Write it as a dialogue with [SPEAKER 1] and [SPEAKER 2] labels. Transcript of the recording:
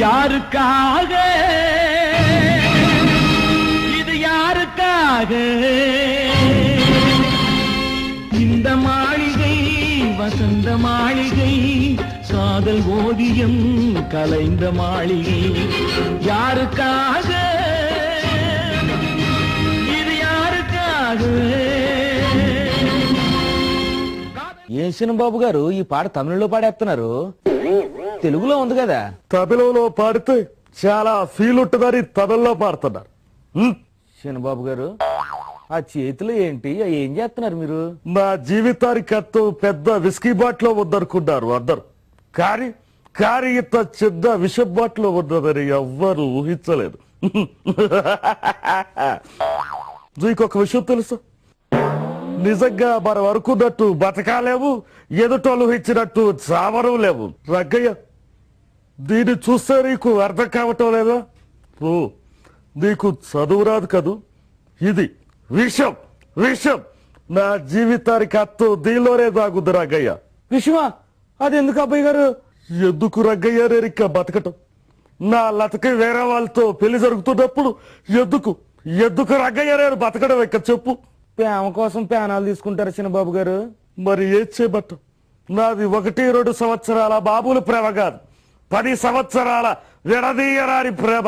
[SPEAKER 1] யாருக்காக இது யாருக்காக இந்த மாளிகை வசந்த மாளிகை காதல் ஓவியம் கலைந்த மாளிகை யாருக்காக இது யாருக்காக
[SPEAKER 2] ఏం సినిబాబు గారు ఈ పాట తమిళంలో పాడేస్తున్నారు తెలుగులో ఉంది కదా
[SPEAKER 3] తమిళంలో పాడితే చాలా ఫీల్ ఉంటుందని తమిళలో పాడుతున్నారు
[SPEAKER 2] సినిబాబు గారు ఆ చేతిలో ఏంటి ఏం చేస్తున్నారు మీరు
[SPEAKER 3] నా జీవితానికి అర్థం పెద్ద విస్కీ బాట్లో ఉందనుకున్నారు అందరు కానీ ఇంత చిన్న విషం బాట్లో ఉన్నదని ఎవ్వరు ఊహించలేదు నీకొక విషయం తెలుసు నిజంగా మనం అనుకున్నట్టు బతకాలేవు ఎదుటోళ్ళు ఇచ్చినట్టు చావరం లేవు రగ్గయ్య దీన్ని చూస్తే నీకు అర్థం కావటం లేదా ఓ నీకు చదువు రాదు కదూ ఇది విషం విషం నా జీవితానికి అర్థం దీనిలోనే దాగుద్ది రగ్గయ్య
[SPEAKER 2] విషమా అది ఎందుకు అబ్బాయి గారు
[SPEAKER 3] ఎందుకు రగ్గయ్య నేను ఇంకా బతకటం నా లతకి వేరే వాళ్ళతో పెళ్లి జరుగుతున్నప్పుడు ఎందుకు రగ్గయ్య నేను బతకడం ఇక్కడ చెప్పు
[SPEAKER 2] ప్రేమ కోసం ప్యానాలు తీసుకుంటారు చిన్నబాబు గారు
[SPEAKER 3] మరి ఏం చేయబట్టు నాది 1-2 సంవత్సరాల బాబుల ప్రేమ కాదు 10 సంవత్సరాల విడదీయరాని ప్రేమ